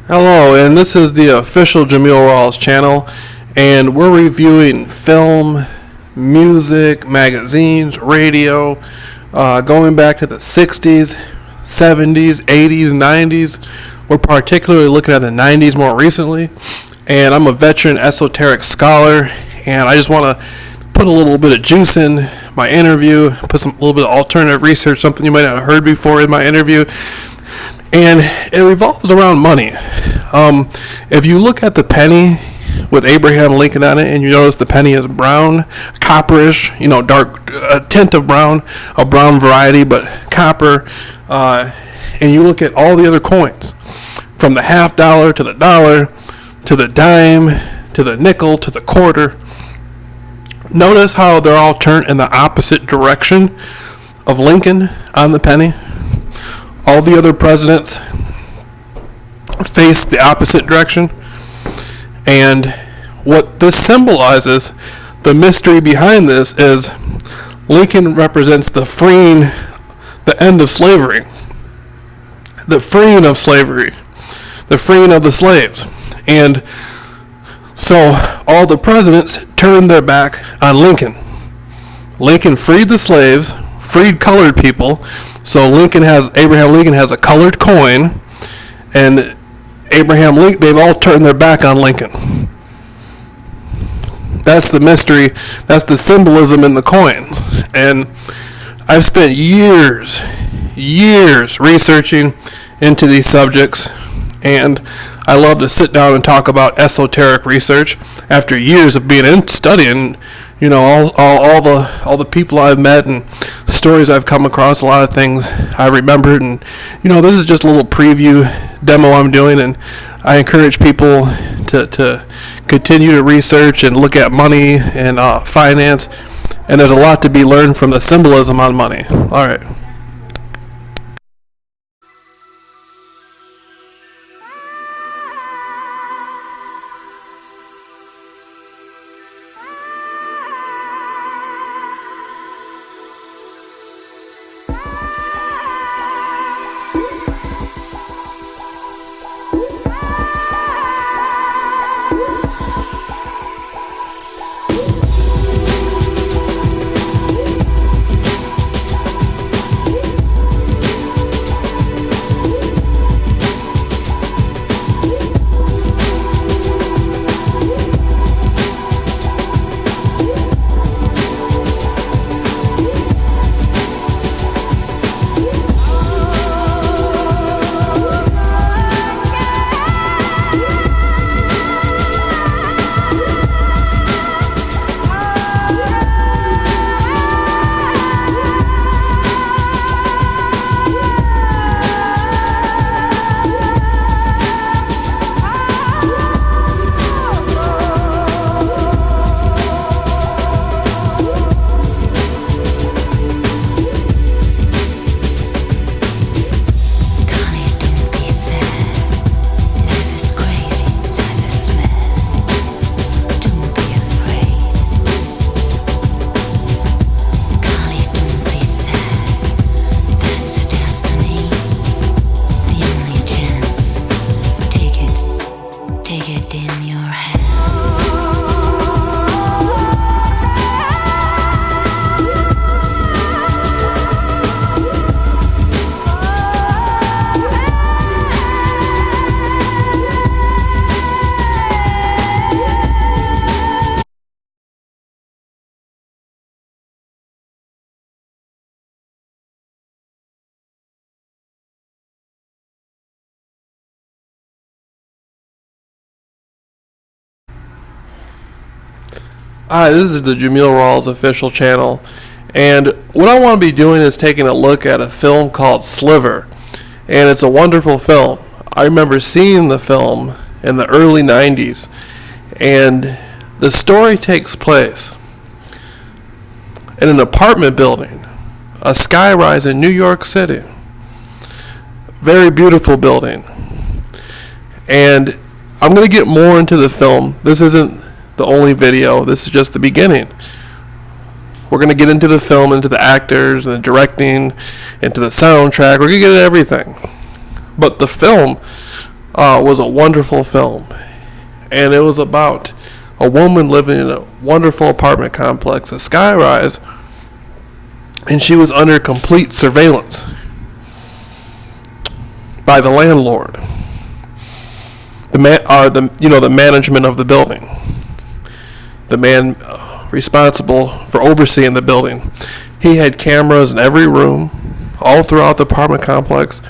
Hello, and this is the official Jameels channel, and we're reviewing film, music, magazines, radio, going back to the 60s, 70s, 80s, 90s. We're particularly looking at the 90s more recently, and I'm a veteran esoteric scholar, and I just want to put a little bit of juice in my interview, put a little bit of alternative research, something you might not have heard before in my interview. And it revolves around money. If you look at the penny with Abraham Lincoln on it, and you notice the penny is brown, copperish, dark, a tint of brown, a brown variety, but copper. And you look at all the other coins, from the half dollar to the dollar, to the dime, to the nickel, to the quarter. Notice how they're all turned in the opposite direction of Lincoln on the penny. All the other presidents face the opposite direction. And what this symbolizes, the mystery behind this, is Lincoln represents the end of slavery. The freeing of slavery. The freeing of the slaves. And so all the presidents turned their back on Lincoln. Lincoln freed the slaves, freed colored people. So Abraham Lincoln has a colored coin, and they've all turned their back on Lincoln. That's the mystery. That's the symbolism in the coins. And I've spent years researching into these subjects, and I love to sit down and talk about esoteric research after years of being studying, all the people I've met and stories I've come across, a lot of things I remembered. And this is just a little preview demo I'm doing, and I encourage people to continue to research and look at money and finance, and there's a lot to be learned from the symbolism on money. All right. Hi, this is the Jameels official channel, and what I want to be doing is taking a look at a film called Sliver, and it's a wonderful film. I remember seeing the film in the early 90s, and the story takes place in an apartment building, a skyrise in New York City. Very beautiful building, and I'm going to get more into the film. This isn't the only video. This is just the beginning. We're going to get into the film, into the actors, and the directing, into the soundtrack. We're going to get into everything. But the film, was a wonderful film. And it was about a woman living in a wonderful apartment complex, a skyrise, and she was under complete surveillance by the landlord, the management of the building, the man responsible for overseeing the building. He had cameras in every room, all throughout the apartment complex.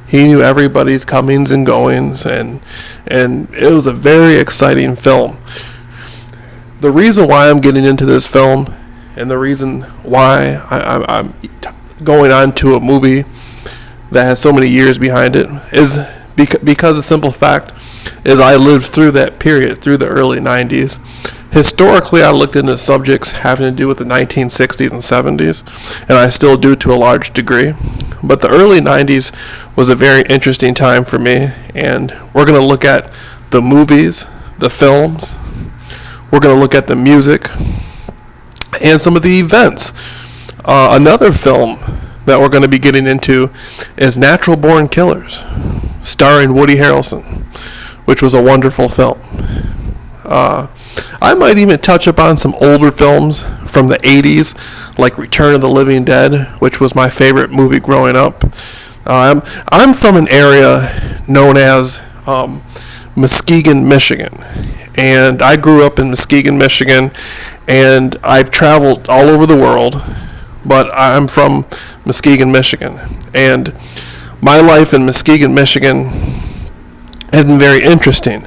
He knew everybody's comings and goings, and it was a very exciting film. The reason why I'm getting into this film, and the reason why I'm going on to a movie that has so many years behind it, is because the simple fact is I lived through that period, through the early 90s. Historically, I looked into subjects having to do with the 1960s and 70s, and I still do to a large degree. But the early 90s was a very interesting time for me, and we're going to look at the movies, the films, we're going to look at the music, and some of the events. Another film that we're going to be getting into is Natural Born Killers, starring Woody Harrelson, which was a wonderful film. I might even touch upon some older films from the 80s, like Return of the Living Dead, which was my favorite movie growing up. I'm from an area known as Muskegon, Michigan, and I grew up in Muskegon, Michigan, and I've traveled all over the world, but I'm from Muskegon, Michigan, and my life in Muskegon, Michigan has been very interesting.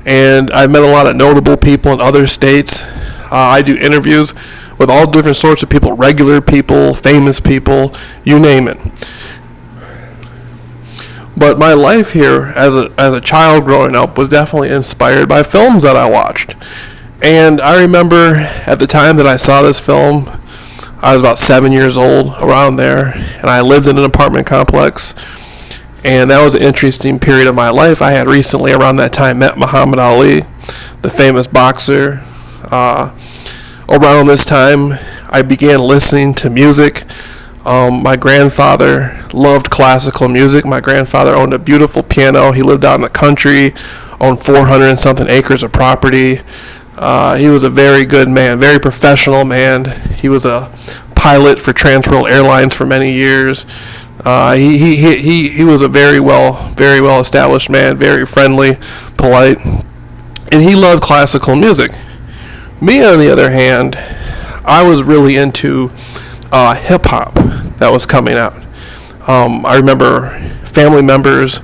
And I've met a lot of notable people in other states. I do interviews with all different sorts of people, regular people, famous people, you name it. But my life here as a child growing up was definitely inspired by films that I watched. And I remember at the time that I saw this film, I was about 7 years old, around there, and I lived in an apartment complex. And that was an interesting period of my life. I had recently, around that time, met Muhammad Ali, the famous boxer. Around this time, I began listening to music. My grandfather loved classical music. My grandfather owned a beautiful piano. He lived out in the country, owned 400 and something acres of property. He was a very good man, very professional man. He was a pilot for Transworld Airlines for many years. He was a very well established man, very friendly, polite, and he loved classical music. Me, on the other hand, I was really into hip hop that was coming out. I remember family members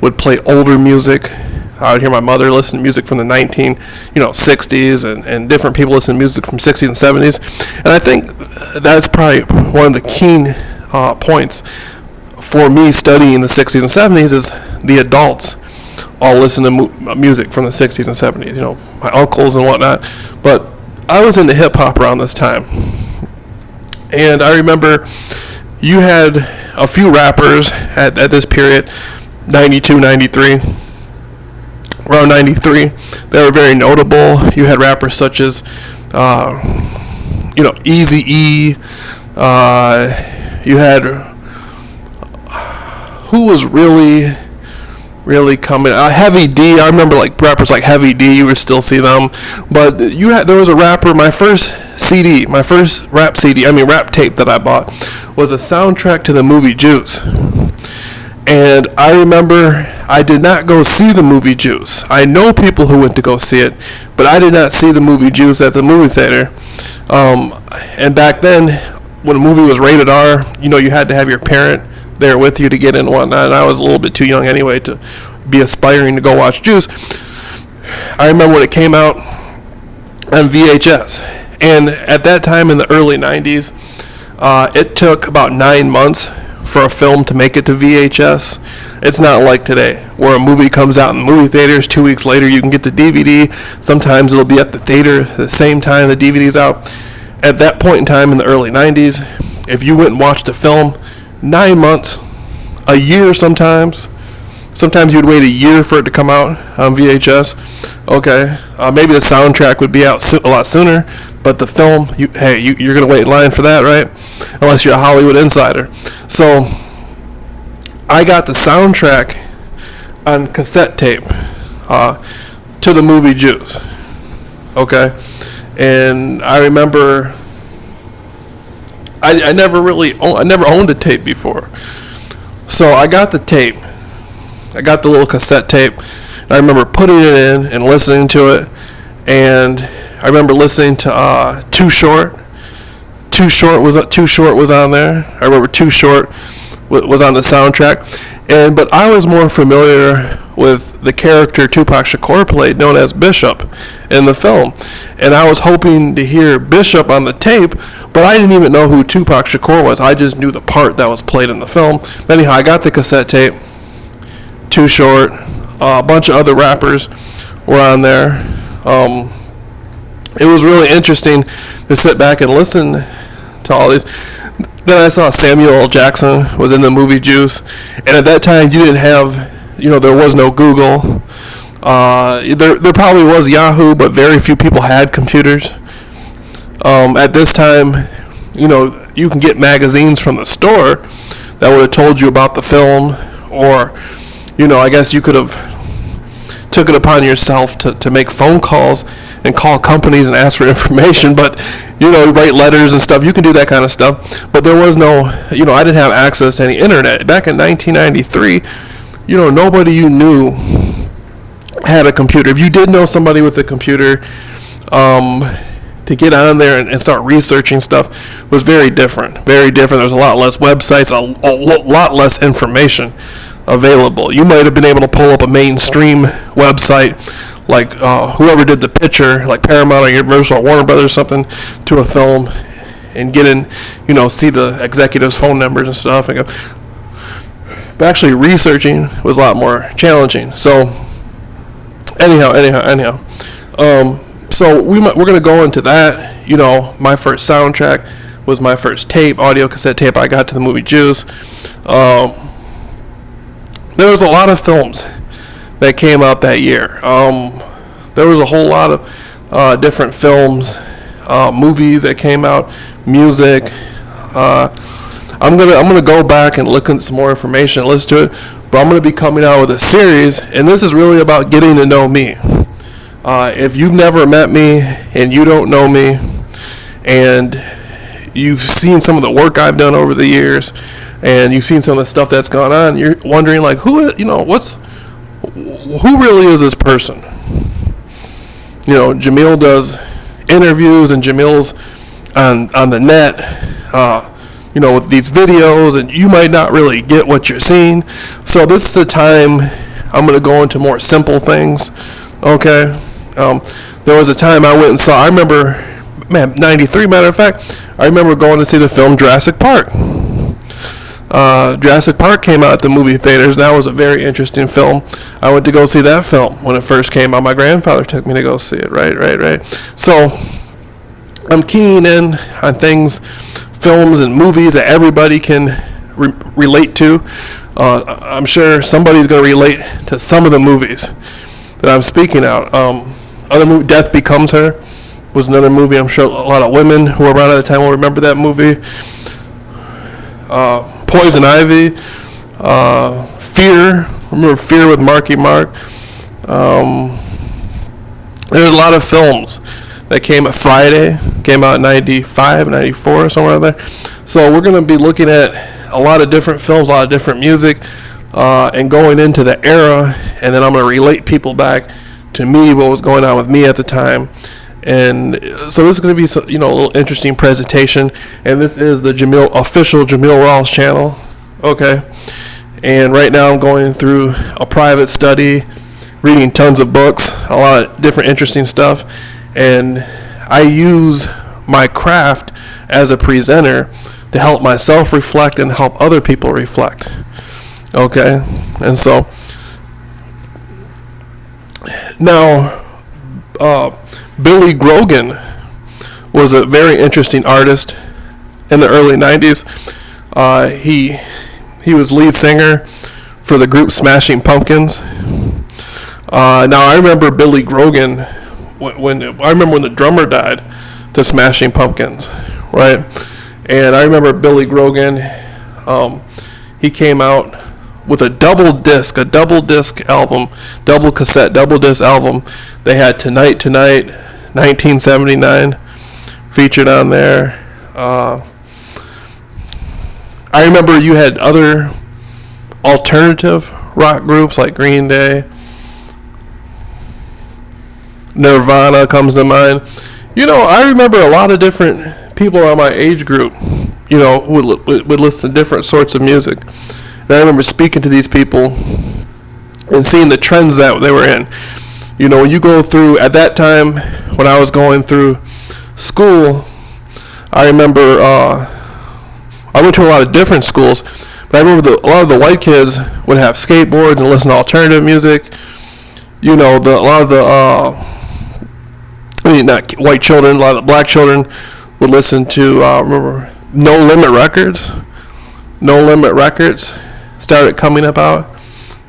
would play older music. I would hear my mother listen to music from the 60s, and different people listen to music from 60s and 70s. And I think that's probably one of the keen points for me studying the 60s and 70s is the adults all listen to music from the 60s and 70s, my uncles and whatnot. But I was into hip-hop around this time. And I remember you had a few rappers at this period, 92, 93, around 93. They were very notable. You had rappers such as, Eazy-E. You had... who was really coming? Heavy D. I remember rappers like Heavy D. You would still see them, but there was a rapper. My first rap tape that I bought was a soundtrack to the movie Juice. And I remember I did not go see the movie Juice. I know people who went to go see it, but I did not see the movie Juice at the movie theater. And back then, when a movie was rated R, you had to have your parent there with you to get in and whatnot, and I was a little bit too young anyway to be aspiring to go watch Juice. I remember when it came out on VHS, and at that time in the early 90s, it took about 9 months for a film to make it to VHS. It's not like today, where a movie comes out in movie theaters, 2 weeks later you can get the DVD. Sometimes it'll be at the theater the same time the DVD's out. At that point in time in the early 90s, if you went and watched a film, 9 months, a year sometimes you'd wait a year for it to come out on VHS. Okay, maybe the soundtrack would be out a lot sooner, but the film, you're going to wait in line for that, right? Unless you're a Hollywood insider. So I got the soundtrack on cassette tape to the movie Juice. Okay, and I remember I never owned a tape before, so I got the tape. I got the little cassette tape. And I remember putting it in and listening to it, and I remember listening to Too Short. Too Short was on there. I remember Too Short was on the soundtrack, but I was more familiar with the character Tupac Shakur played, known as Bishop, in the film, and I was hoping to hear Bishop on the tape, but I didn't even know who Tupac Shakur was. I just knew the part that was played in the film. Anyhow, I got the cassette tape. Too Short, a bunch of other rappers were on there. It was really interesting to sit back and listen to all these. Then I saw Samuel L. Jackson was in the movie Juice, and at that time you didn't have, there was no Google. There probably was Yahoo, but very few people had computers. At this time, you can get magazines from the store that would have told you about the film, or I guess you could have took it upon yourself to make phone calls and call companies and ask for information, but write letters and stuff. You can do that kind of stuff, but there was no, I didn't have access to any internet back in 1993. Nobody you knew had a computer. If you did know somebody with a computer, to get on there and start researching stuff was very different. There's a lot less websites, a lot less information available. You might have been able to pull up a mainstream website like whoever did the picture, like Paramount or Universal or Warner Brothers or something, to a film and get in, see the executives' phone numbers and stuff. But actually researching was a lot more challenging. So anyhow. So we're going to go into that. My first soundtrack was my first audio cassette tape I got to the movie Juice. There was a lot of films that came out that year. There was a whole lot of different films, movies that came out, music. I'm gonna go back and look at some more information, listen to it. But I'm gonna be coming out with a series, and this is really about getting to know me. If you've never met me and you don't know me, and you've seen some of the work I've done over the years, and you've seen some of the stuff that's gone on, you're wondering like, who really is this person? Jameel does interviews and Jameels on the net, with these videos, and you might not really get what you're seeing. So this is the time I'm going to go into more simple things. Okay. There was a time I went and saw, I remember, 93, matter of fact, I remember going to see the film Jurassic Park. Jurassic Park came out at the movie theaters. That was a very interesting film. I went to go see that film when it first came out. My grandfather took me to go see it. Right. So I'm keen in on things, films and movies that everybody can relate to. I'm sure somebody's going to relate to some of the movies that I'm speaking out. Other movie, Death Becomes Her, was another movie. I'm sure a lot of women who were around at the time will remember that movie. Poison Ivy, Fear. Remember Fear with Marky Mark? There's a lot of films that came at Friday, came out in 95, 94, somewhere around there. So we're going to be looking at a lot of different films, a lot of different music, and going into the era, and then I'm going to relate people back to me, what was going on with me at the time. And so this is going to be a little interesting presentation, and this is the official Jameel Rawls channel. Okay, and right now I'm going through a private study, reading tons of books, a lot of different interesting stuff, and I use my craft as a presenter to help myself reflect and help other people reflect. Okay, and so now Billy Grogan was a very interesting artist in the early 90s. He was lead singer for the group Smashing Pumpkins. Now I remember Billy Grogan when the drummer died to Smashing Pumpkins, right? And I remember Billy Grogan. He came out with a double disc album, double cassette, double disc album. They had Tonight, 1979 featured on there. I remember you had other alternative rock groups like Green Day, Nirvana comes to mind. I remember a lot of different people on my age group, who would listen to different sorts of music. And I remember speaking to these people and seeing the trends that they were in. When you go through, at that time, when I was going through school, I remember I went to a lot of different schools, but I remember a lot of the white kids would have skateboards and listen to alternative music. Not white children, a lot of black children would listen to, remember, No Limit Records. No Limit Records started coming up out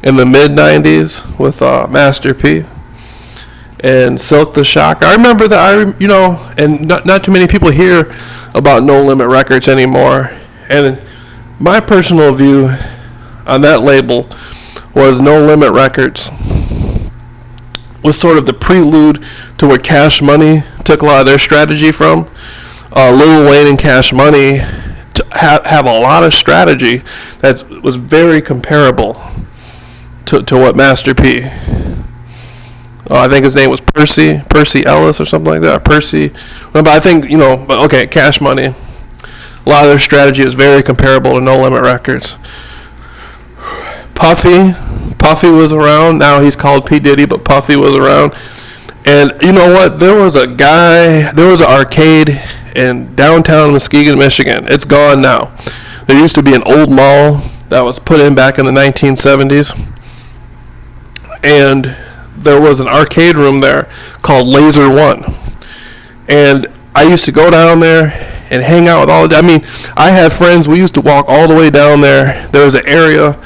in the mid-90s with Master P and Silk the Shock. I remember that, and not too many people hear about No Limit Records anymore. And my personal view on that label was No Limit Records was sort of the prelude to where Cash Money took a lot of their strategy from. Lil Wayne and Cash Money have a lot of strategy that was very comparable to what Master P. I think his name was Percy Ellis or something like that. Percy. But I think, but okay, Cash Money. A lot of their strategy is very comparable to No Limit Records. Puffy was around. Now he's called P. Diddy, but Puffy was around. And you know what? There was an arcade in downtown Muskegon, Michigan. It's gone now. There used to be an old mall that was put in back in the 1970s. And there was an arcade room there called Laser One. And I used to go down there and hang out with I had friends. We used to walk all the way down there. There was an area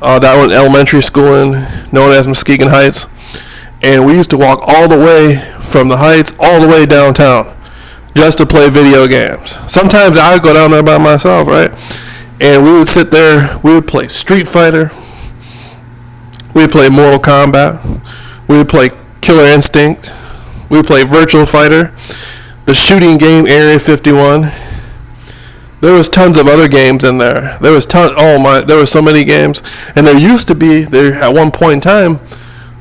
that I went to elementary school in, known as Muskegon Heights. And we used to walk all the way from the Heights all the way downtown just to play video games. Sometimes I would go down there by myself, right? And we would sit there. We would play Street Fighter. We would play Mortal Kombat. We would play Killer Instinct. We would play Virtual Fighter. The shooting game Area 51. There was tons of other games in there. There was so many games. And there used to be, at one point in time,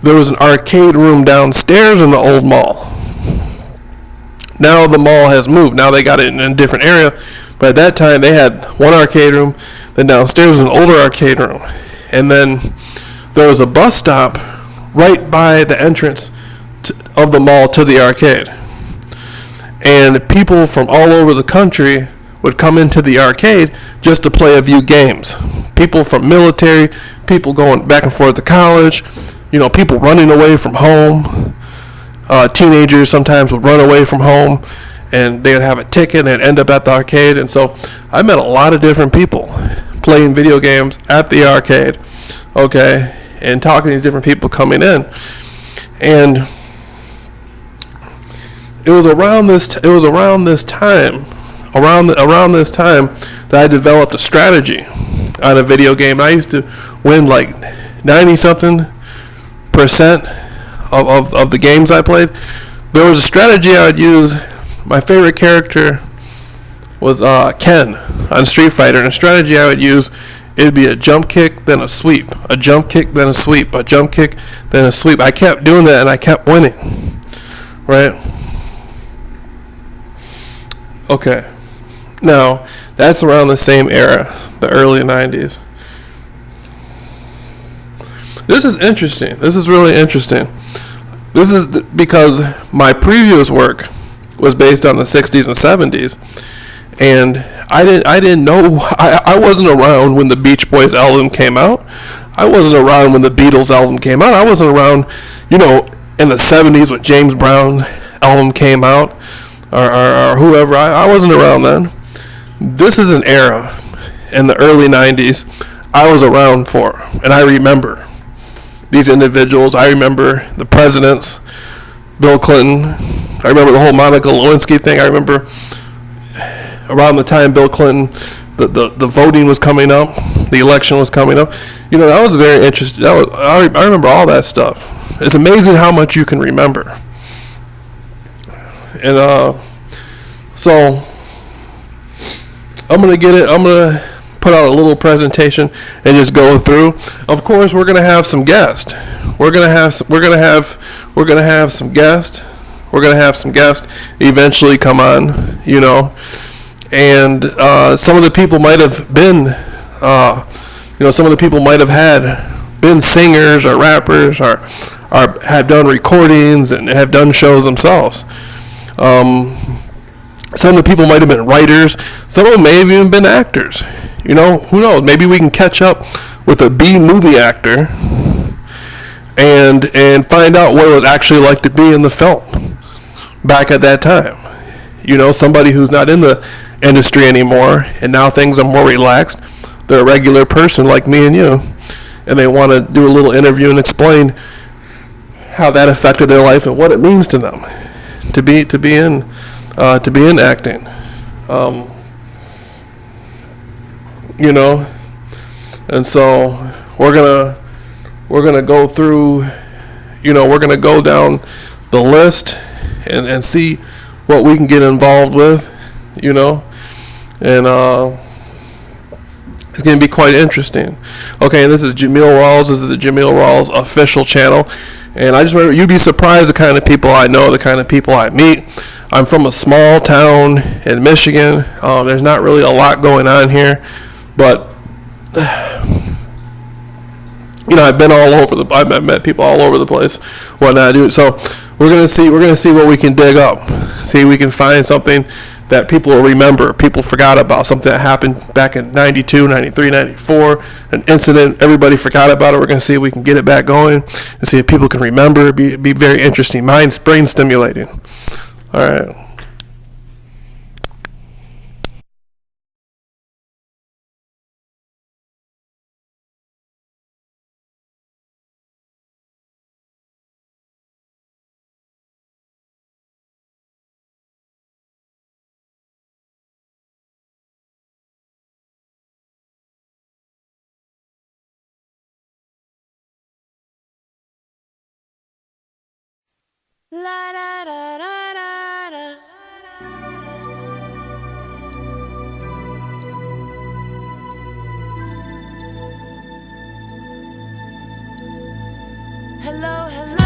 there was an arcade room downstairs in the old mall. Now the mall has moved. Now they got it in a different area. But at that time, they had one arcade room. Then downstairs was an older arcade room. And then there was a bus stop right by the entrance of the mall to the arcade. And people from all over the country would come into the arcade just to play a few games. People from military, people going back and forth to college, people running away from home. Teenagers sometimes would run away from home and they would have a ticket and they'd end up at the arcade. And so I met a lot of different people playing video games at the arcade, okay, and talking to these different people coming in. And it was around this time that I developed a strategy on a video game. I used to win like 90-something% of the games I played. There was a strategy I would use. My favorite character was Ken on Street Fighter, and a strategy I would use, it'd be a jump kick, then a sweep, a jump kick, then a sweep, a jump kick, then a sweep. I kept doing that, and I kept winning, right? Okay. Now, that's around the same era, the early 90s. This is interesting. This is really interesting. This is because my previous work was based on the 60s and 70s. And I didn't know, I wasn't around when the Beach Boys album came out. I wasn't around when the Beatles album came out. I wasn't around, in the 70s when James Brown album came out. Or whoever. I wasn't around then. This is an era in the early 90s I was around for, and I remember these individuals. I remember the presidents, Bill Clinton. I remember the whole Monica Lewinsky thing. I remember around the time Bill Clinton, the voting was coming up, the election was coming up. That was very interesting. I remember all that stuff. It's amazing how much you can remember. And so I'm gonna put out a little presentation and just go through. Of course, we're gonna have some guests. We're gonna have some guests. We're gonna have some guests eventually come on. And some of the people might have been, some of the people might have been singers or rappers or have done recordings and have done shows themselves. Some of the people might have been writers. Some of them may have even been actors. Who knows? Maybe we can catch up with a B movie actor and find out what it was actually like to be in the film back at that time. Somebody who's not in the industry anymore, and now things are more relaxed. They're a regular person like me and you, and they want to do a little interview and explain how that affected their life and what it means to them to be in acting. And so we're gonna go through. We're gonna go down the list and see what we can get involved with. And it's going to be quite interesting. Okay, and this is Jameel Rawls. This is the Jameel Rawls official channel. And I just remember, you'd be surprised the kind of people I know, the kind of people I meet. I'm from a small town in Michigan. There's not really a lot going on here, but I've been all over I've met people all over the place, whatnot. So we're gonna see what we can dig up. See if we can find something that people will remember, people forgot about, something that happened back in 92, 93, 94, an incident, everybody forgot about it. We're going to see if we can get it back going and see if people can remember. It'd be very interesting, brain stimulating. All right. La da da da da da. Hello, hello.